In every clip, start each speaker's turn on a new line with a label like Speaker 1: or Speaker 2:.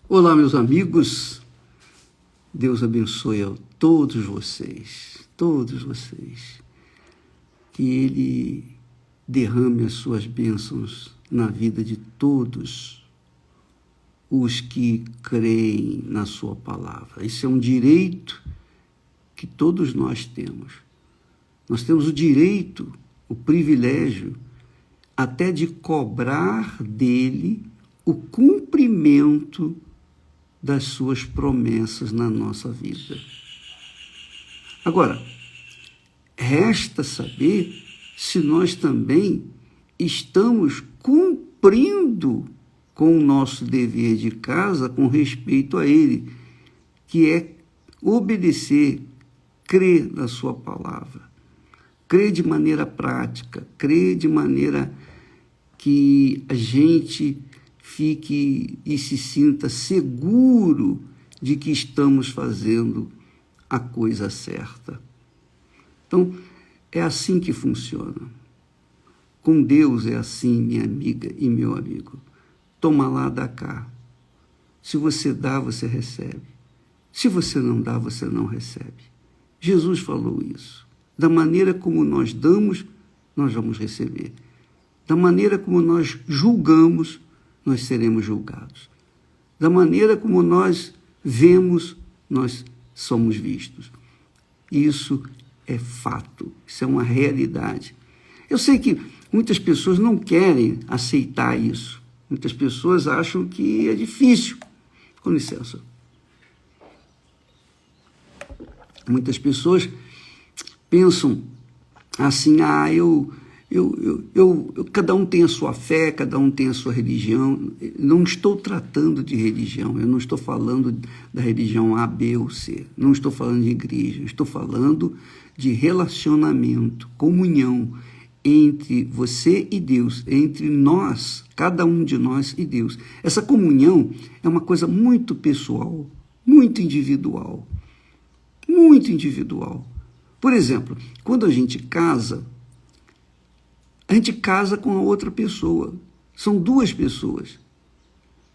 Speaker 1: Olá, meus amigos. Deus abençoe a todos vocês. Que Ele derrame as suas bênçãos na vida de todos os que creem na sua palavra. Isso é um direito que todos nós temos. Nós temos o direito, o privilégio, até de cobrar dele o cumprimento das suas promessas na nossa vida. Agora, resta saber se nós também estamos cumprindo com o nosso dever de casa com respeito a ele, que é obedecer, crer na sua palavra, crer de maneira prática, crer de maneira que a gente fique e se sinta seguro de que estamos fazendo a coisa certa. Então, é assim que funciona. Com Deus é assim, minha amiga e meu amigo. Toma lá, dá cá. Se você dá, você recebe. Se você não dá, você não recebe. Jesus falou isso. Da maneira como nós damos, nós vamos receber. Da maneira como nós julgamos, nós seremos julgados. Da maneira como nós vemos, nós somos vistos. Isso é fato, isso é uma realidade. Eu sei que muitas pessoas não querem aceitar isso. Muitas pessoas acham que é difícil. Com licença. Muitas pessoas pensam assim, cada um tem a sua fé, cada um tem a sua religião. Não estou tratando de religião, eu não estou falando da religião A, B ou C, não estou falando de igreja, estou falando de relacionamento, comunhão entre você e Deus, entre nós, cada um de nós e Deus. Essa comunhão é uma coisa muito pessoal, muito individual, muito individual. Por exemplo, quando a gente casa com a outra pessoa. São duas pessoas.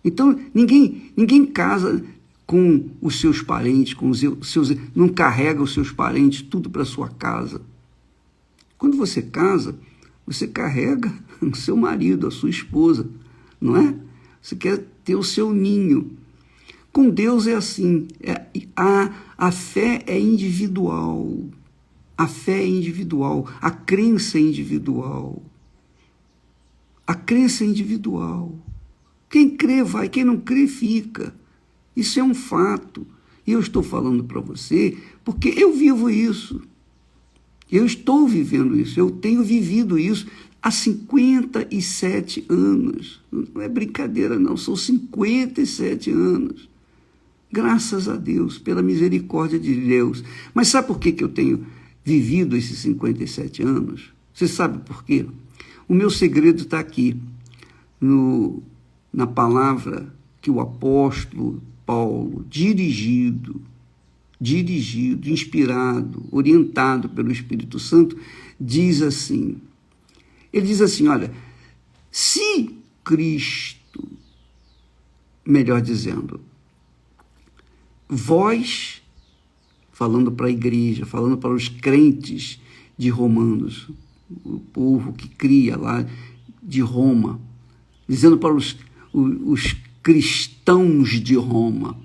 Speaker 1: Então, ninguém casa com os seus parentes, com os seus, não carrega os seus parentes tudo para sua casa. Quando você casa, você carrega o seu marido, a sua esposa, não é? Você quer ter o seu ninho. Com Deus é assim. A fé é individual. A fé é individual, a crença é individual. A crença é individual. Quem crê vai, quem não crê fica. Isso é um fato. E eu estou falando para você porque eu vivo isso. Eu estou vivendo isso, eu tenho vivido isso há 57 anos. Não é brincadeira não, são 57 anos. Graças a Deus, pela misericórdia de Deus. Mas sabe por que eu tenho vivido esses 57 anos? Você sabe por quê? O meu segredo está aqui, na palavra que o apóstolo Paulo, dirigido, inspirado, orientado pelo Espírito Santo, diz assim. Ele diz assim, olha, se Cristo, melhor dizendo, vós, falando para a igreja, falando para os crentes de Romanos, o povo que cria lá de Roma, dizendo para os cristãos de Roma,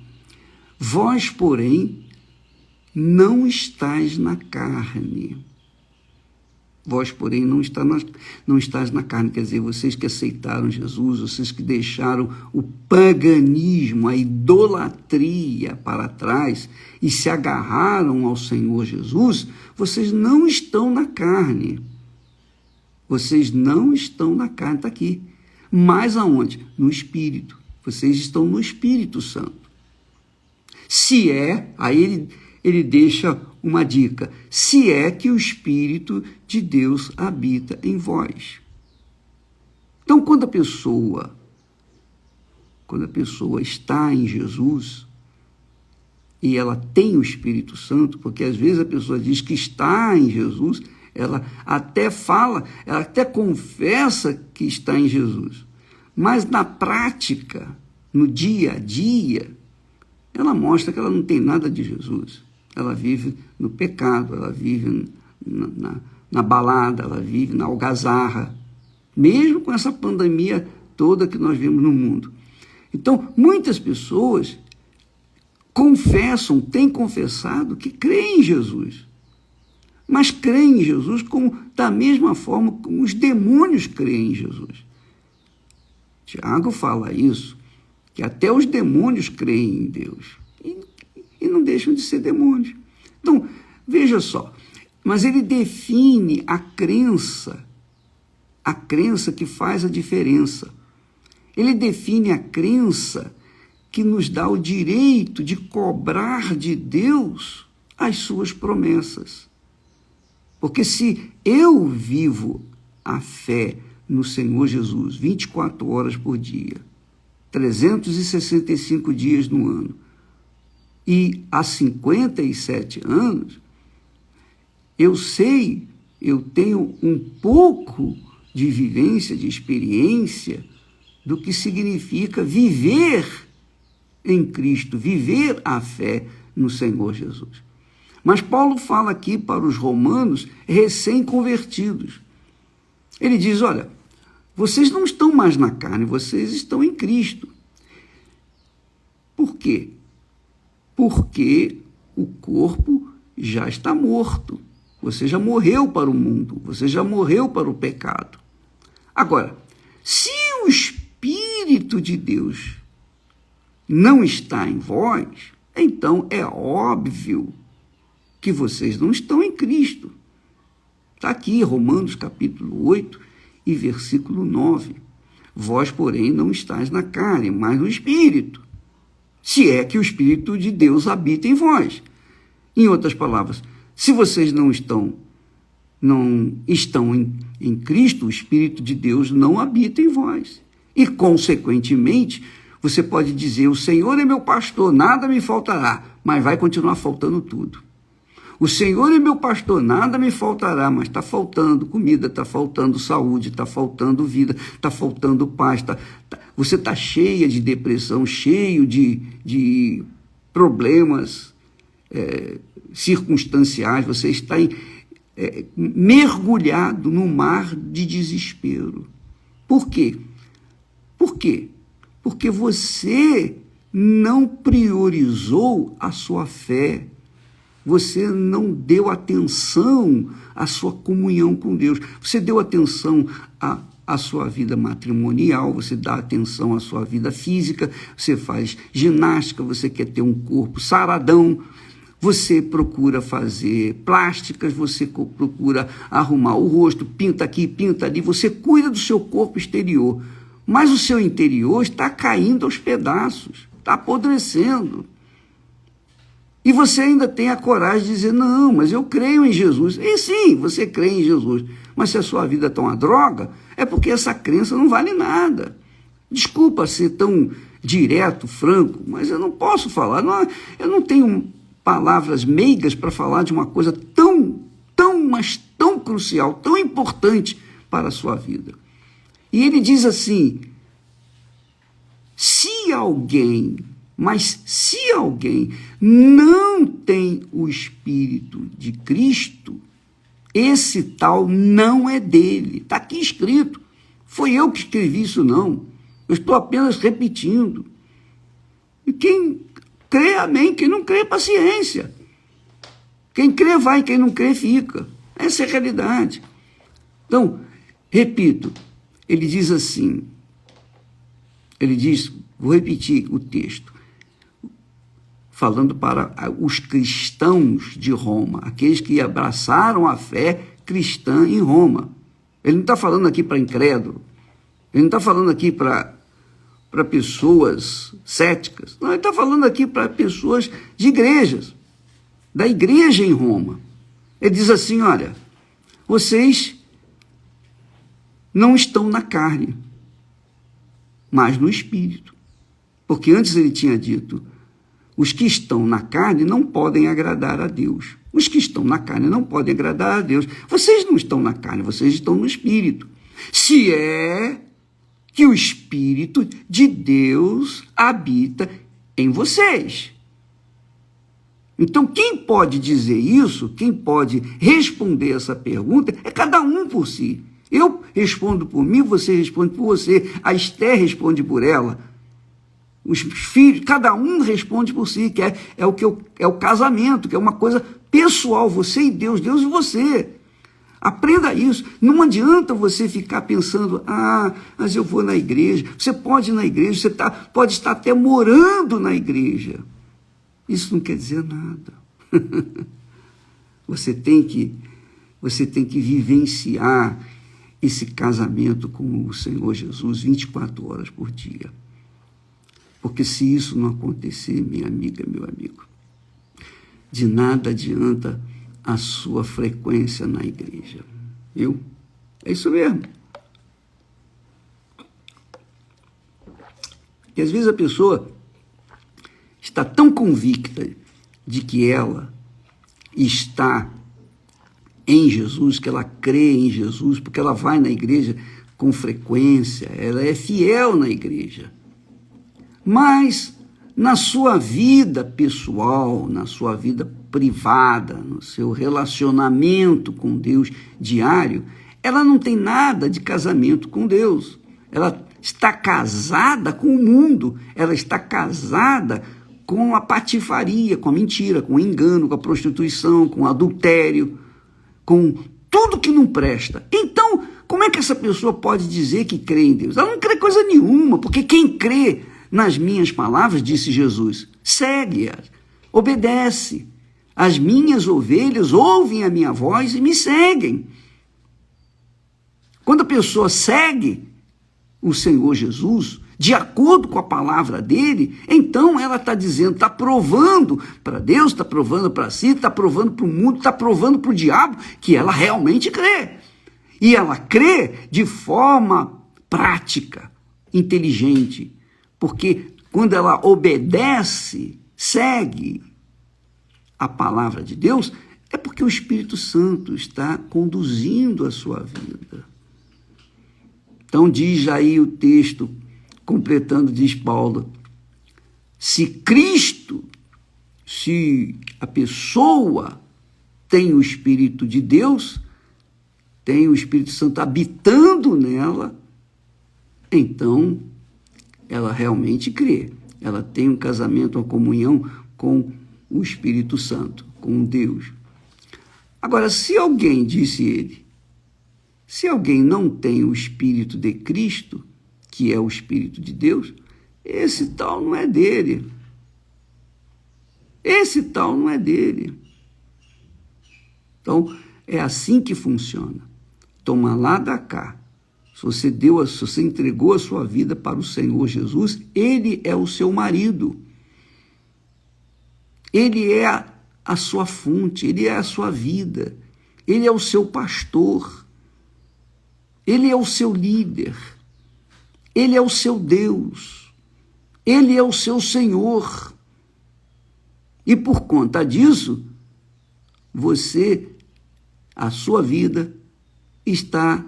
Speaker 1: vós, porém, não estáis na carne. Vós, porém, não estáis na carne, quer dizer, vocês que aceitaram Jesus, vocês que deixaram o paganismo, a idolatria para trás e se agarraram ao Senhor Jesus, vocês não estão na carne. Vocês não estão na carne, está aqui. Mas aonde? No Espírito. Vocês estão no Espírito Santo. Se é, aí ele deixa uma dica, se é que o Espírito de Deus habita em vós. Então, quando a pessoa está em Jesus e ela tem o Espírito Santo, porque às vezes a pessoa diz que está em Jesus, ela até fala, ela até confessa que está em Jesus, mas na prática no dia a dia, ela mostra que ela não tem nada de Jesus. Ela vive no pecado, ela vive na balada, ela vive na algazarra, mesmo com essa pandemia toda que nós vemos no mundo. Então, muitas pessoas confessam, têm confessado que creem em Jesus, mas creem em Jesus da mesma forma como os demônios creem em Jesus. Tiago fala isso, que até os demônios creem em Deus e não deixam de ser demônios. Então, veja só, mas ele define a crença que faz a diferença. Ele define a crença que nos dá o direito de cobrar de Deus as suas promessas. Porque se eu vivo a fé no Senhor Jesus 24 horas por dia, 365 dias no ano, e há 57 anos, eu tenho um pouco de vivência, de experiência, do que significa viver em Cristo, viver a fé no Senhor Jesus. Mas Paulo fala aqui para os romanos recém-convertidos. Ele diz, olha, vocês não estão mais na carne, vocês estão em Cristo. Por quê? Porque o corpo já está morto. Você já morreu para o mundo, você já morreu para o pecado. Agora, se o Espírito de Deus não está em vós, então é óbvio que vocês não estão em Cristo. Está aqui, Romanos capítulo 8 e versículo 9. Vós, porém, não estáis na carne, mas no Espírito, se é que o Espírito de Deus habita em vós. Em outras palavras, se vocês não estão em Cristo, o Espírito de Deus não habita em vós. E, consequentemente, você pode dizer, o Senhor é meu pastor, nada me faltará, mas vai continuar faltando tudo. O Senhor é meu pastor, nada me faltará, mas está faltando comida, está faltando saúde, está faltando vida, está faltando paz. Você está cheia de depressão, cheio de problemas circunstanciais, você está mergulhado no mar de desespero. Por quê? Por quê? Porque você não priorizou a sua fé. Você não deu atenção à sua comunhão com Deus. Você deu atenção à sua vida matrimonial, você dá atenção à sua vida física, você faz ginástica, você quer ter um corpo saradão, você procura fazer plásticas, você procura arrumar o rosto, pinta aqui, pinta ali, você cuida do seu corpo exterior, mas o seu interior está caindo aos pedaços, está apodrecendo. E você ainda tem a coragem de dizer, não, mas eu creio em Jesus. E sim, você crê em Jesus, mas se a sua vida está uma droga, é porque essa crença não vale nada. Desculpa ser tão direto, franco, mas eu não posso falar, eu não tenho palavras meigas para falar de uma coisa mas tão crucial, tão importante para a sua vida. E ele diz assim, se alguém não tem o Espírito de Cristo, esse tal não é dele. Está aqui escrito. Foi eu que escrevi isso, não. Eu estou apenas repetindo. E quem crê, amém. Quem não crê, paciência. Quem crê, vai. Quem não crê, fica. Essa é a realidade. Então, repito, ele diz assim, vou repetir o texto, falando para os cristãos de Roma, aqueles que abraçaram a fé cristã em Roma. Ele não está falando aqui para incrédulo, ele não está falando aqui para pessoas céticas, não, ele está falando aqui para pessoas de igrejas, da igreja em Roma. Ele diz assim, olha, vocês não estão na carne, mas no Espírito. Porque antes ele tinha dito, os que estão na carne não podem agradar a Deus. Os que estão na carne não podem agradar a Deus. Vocês não estão na carne, vocês estão no Espírito. Se é que o Espírito de Deus habita em vocês. Então, quem pode dizer isso, quem pode responder essa pergunta, é cada um por si. Eu respondo por mim, você responde por você, a Esther responde por ela, os filhos, cada um responde por si, que é o casamento, que é uma coisa pessoal, você e Deus, Deus e você. Aprenda isso. Não adianta você ficar pensando, mas eu vou na igreja. Você pode ir na igreja, você pode estar até morando na igreja. Isso não quer dizer nada. Você tem que vivenciar esse casamento com o Senhor Jesus 24 horas por dia. Porque se isso não acontecer, minha amiga, meu amigo, de nada adianta a sua frequência na igreja. Viu? É isso mesmo. E às vezes a pessoa está tão convicta de que ela está em Jesus, que ela crê em Jesus, porque ela vai na igreja com frequência, ela é fiel na igreja. Mas na sua vida pessoal, na sua vida privada, no seu relacionamento com Deus diário, ela não tem nada de casamento com Deus. Ela está casada com o mundo, ela está casada com a patifaria, com a mentira, com o engano, com a prostituição, com o adultério, com tudo que não presta. Então, como é que essa pessoa pode dizer que crê em Deus? Ela não crê coisa nenhuma, porque quem crê nas minhas palavras, disse Jesus, segue-as, obedece. As minhas ovelhas ouvem a minha voz e me seguem. Quando a pessoa segue o Senhor Jesus, de acordo com a palavra dele, então ela está dizendo, está provando para Deus, está provando para si, está provando para o mundo, está provando para o diabo que ela realmente crê. E ela crê de forma prática, inteligente, porque quando ela obedece, segue a palavra de Deus, é porque o Espírito Santo está conduzindo a sua vida. Então diz aí o texto, completando, diz Paulo, se a pessoa tem o Espírito de Deus, tem o Espírito Santo habitando nela, então ela realmente crê. Ela tem um casamento, uma comunhão com o Espírito Santo, com Deus. Agora, se alguém, disse ele, se alguém não tem o Espírito de Cristo, que é o Espírito de Deus, esse tal não é dele. Esse tal não é dele. Então, é assim que funciona. Toma lá da cá. Se você entregou a sua vida para o Senhor Jesus, ele é o seu marido. Ele é a sua fonte, ele é a sua vida. Ele é o seu pastor. Ele é o seu líder. Ele é o seu Deus. Ele é o seu Senhor. E por conta disso, a sua vida está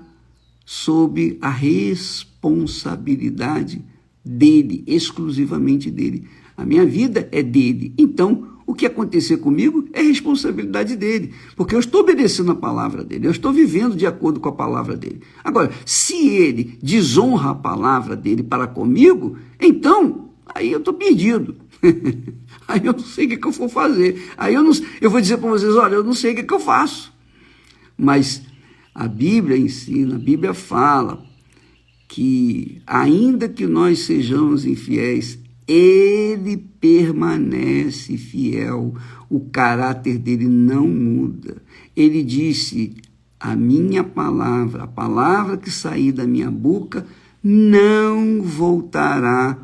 Speaker 1: sob a responsabilidade dele, exclusivamente dele. A minha vida é dele. Então, o que acontecer comigo é responsabilidade dele, porque eu estou obedecendo a palavra dele, eu estou vivendo de acordo com a palavra dele. Agora, se ele desonra a palavra dele para comigo, então, aí eu estou perdido. Aí eu não sei o que eu vou fazer. Aí eu vou dizer para vocês, olha, eu não sei o que eu faço. Mas a Bíblia ensina, a Bíblia fala que, ainda que nós sejamos infiéis, ele permanece fiel, o caráter dele não muda. Ele disse, a minha palavra, a palavra que sair da minha boca, não voltará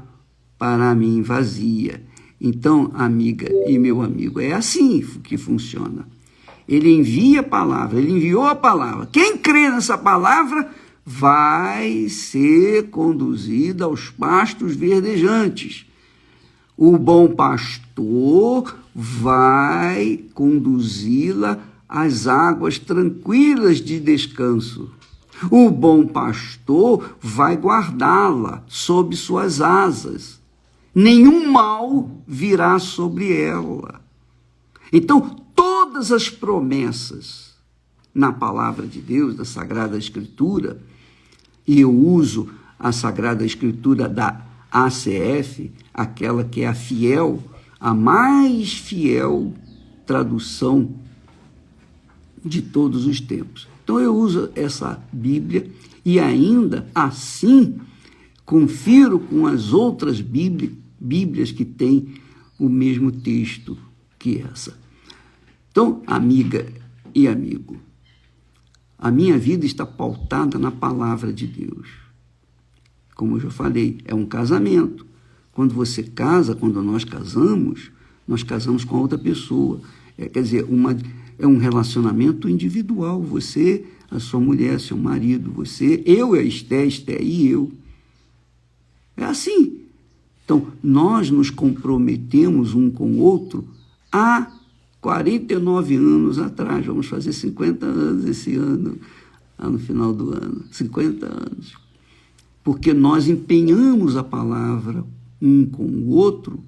Speaker 1: para mim vazia. Então, amiga e meu amigo, é assim que funciona. Ele envia a palavra, ele enviou a palavra. Quem crê nessa palavra vai ser conduzido aos pastos verdejantes. O bom pastor vai conduzi-la às águas tranquilas de descanso. O bom pastor vai guardá-la sob suas asas. Nenhum mal virá sobre ela. Então, todas as promessas na palavra de Deus, da Sagrada Escritura, e eu uso a Sagrada Escritura da ACF, aquela que é a fiel, a mais fiel tradução de todos os tempos. Então eu uso essa Bíblia e ainda assim confiro com as outras Bíblias que têm o mesmo texto que essa. Então, amiga e amigo, a minha vida está pautada na palavra de Deus. Como eu já falei, é um casamento. Quando você casa, quando nós casamos com a outra pessoa. Quer dizer, é um relacionamento individual. Você, a sua mulher, seu marido, você, eu e a Esté e eu. É assim. Então, nós nos comprometemos um com o outro há 49 anos atrás. Vamos fazer 50 anos esse ano, no final do ano. 50 anos. Porque nós empenhamos a palavra um com o outro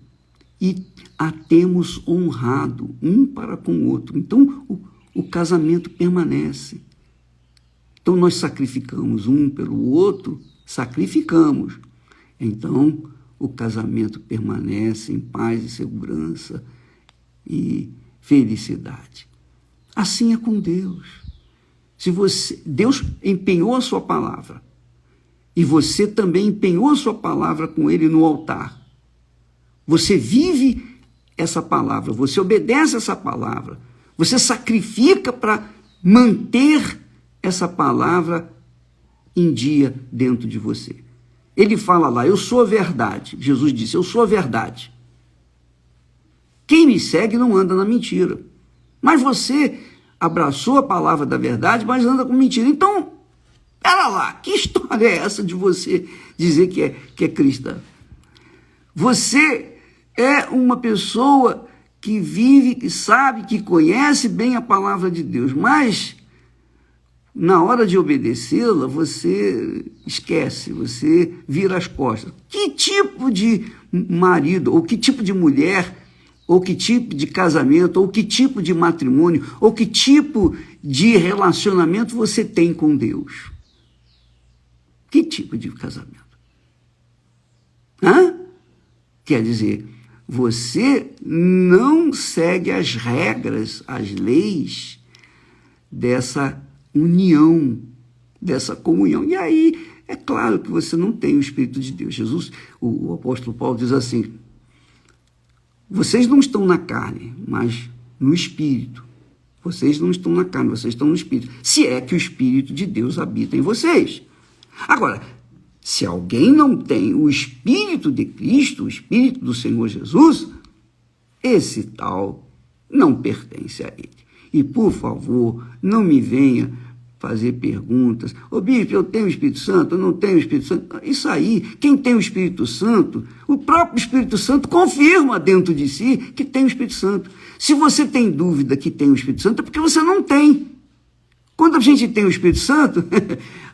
Speaker 1: e a temos honrado um para com o outro. Então, o casamento permanece. Então, nós sacrificamos um pelo outro, sacrificamos. Então, o casamento permanece em paz e segurança e felicidade. Assim é com Deus. Deus empenhou a sua palavra e você também empenhou a sua palavra com Ele no altar. Você vive essa palavra, você obedece essa palavra, você sacrifica para manter essa palavra em dia dentro de você. Ele fala lá, eu sou a verdade. Jesus disse, eu sou a verdade. Quem me segue não anda na mentira. Mas você abraçou a palavra da verdade, mas anda com mentira. Então, pera lá, que história é essa de você dizer que é cristã? Você é uma pessoa que vive, que sabe, que conhece bem a palavra de Deus, mas na hora de obedecê-la, você esquece, você vira as costas. Que tipo de marido, ou que tipo de mulher, ou que tipo de casamento, ou que tipo de matrimônio, ou que tipo de relacionamento você tem com Deus? Que tipo de casamento? Quer dizer, você não segue as regras, as leis dessa união, dessa comunhão. E aí, é claro que você não tem o Espírito de Deus. Jesus, o apóstolo Paulo diz assim, vocês não estão na carne, mas no Espírito. Vocês não estão na carne, vocês estão no Espírito. Se é que o Espírito de Deus habita em vocês. Agora, se alguém não tem o Espírito de Cristo, o Espírito do Senhor Jesus, esse tal não pertence a ele. E, por favor, não me venha fazer perguntas. Ô bispo, eu tenho o Espírito Santo, eu não tenho o Espírito Santo. Isso aí, quem tem o Espírito Santo, o próprio Espírito Santo confirma dentro de si que tem o Espírito Santo. Se você tem dúvida que tem o Espírito Santo, é porque você não tem. Quando a gente tem o Espírito Santo,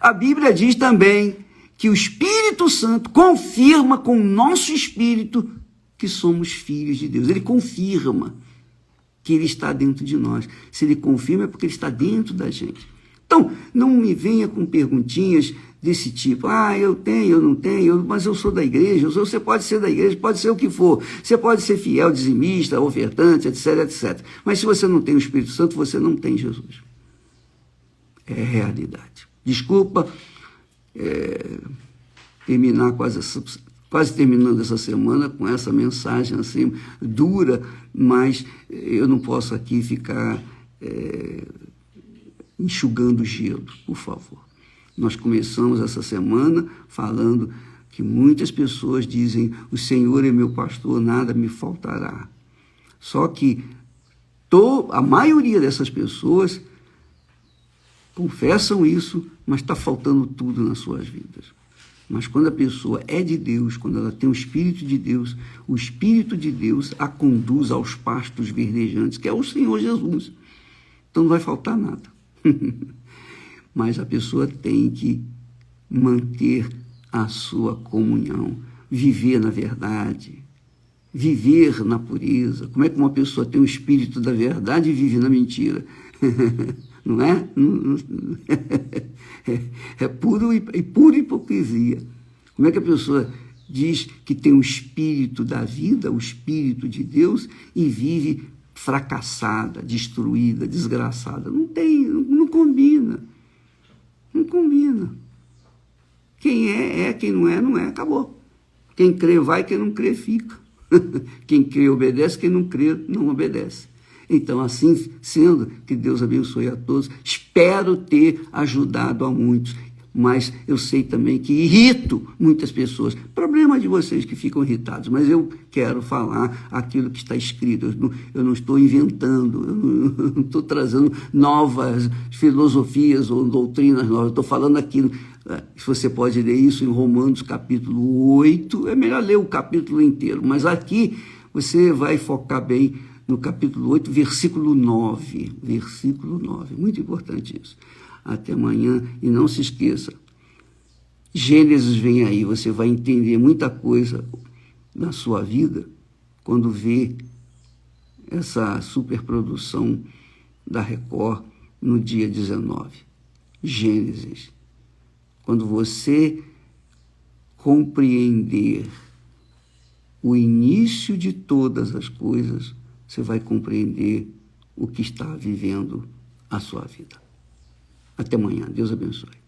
Speaker 1: a Bíblia diz também que o Espírito Santo confirma com o nosso espírito que somos filhos de Deus. Ele confirma que ele está dentro de nós. Se ele confirma é porque ele está dentro da gente. Então, não me venha com perguntinhas desse tipo. Eu tenho, eu não tenho, mas eu sou da igreja. Você pode ser da igreja, pode ser o que for. Você pode ser fiel, dizimista, ofertante, etc, etc. Mas se você não tem o Espírito Santo, você não tem Jesus. É realidade. Desculpa terminar quase terminando essa semana com essa mensagem assim dura, mas eu não posso aqui ficar enxugando gelo, por favor. Nós começamos essa semana falando que muitas pessoas dizem, o Senhor é meu pastor, nada me faltará. Só que a maioria dessas pessoas confessam isso, mas está faltando tudo nas suas vidas. Mas quando a pessoa é de Deus, quando ela tem o Espírito de Deus, o Espírito de Deus a conduz aos pastos verdejantes, que é o Senhor Jesus. Então não vai faltar nada. mas a pessoa tem que manter a sua comunhão, viver na verdade, viver na pureza. Como é que uma pessoa tem o espírito da verdade e vive na mentira? Não é? É pura hipocrisia. Como é que a pessoa diz que tem o espírito da vida, o espírito de Deus, e vive fracassada, destruída, desgraçada? Não tem, não combina. Não combina. Quem é, quem não é, acabou. Quem crê vai, quem não crê fica. Quem crê obedece, quem não crê não obedece. Então, assim sendo, que Deus abençoe a todos. Espero ter ajudado a muitos, mas eu sei também que irrito muitas pessoas. Problema de vocês que ficam irritados, mas eu quero falar aquilo que está escrito. Eu não estou inventando, eu não estou trazendo novas filosofias ou doutrinas novas, eu estou falando aquilo. Você pode ler isso em Romanos capítulo 8, é melhor ler o capítulo inteiro, mas aqui você vai focar bem no capítulo 8, versículo 9. Versículo 9, muito importante isso. Até amanhã, e não se esqueça, Gênesis vem aí, você vai entender muita coisa na sua vida quando vê essa superprodução da Record no dia 19. Gênesis. Quando você compreender o início de todas as coisas, você vai compreender o que está vivendo a sua vida. Até amanhã. Deus abençoe.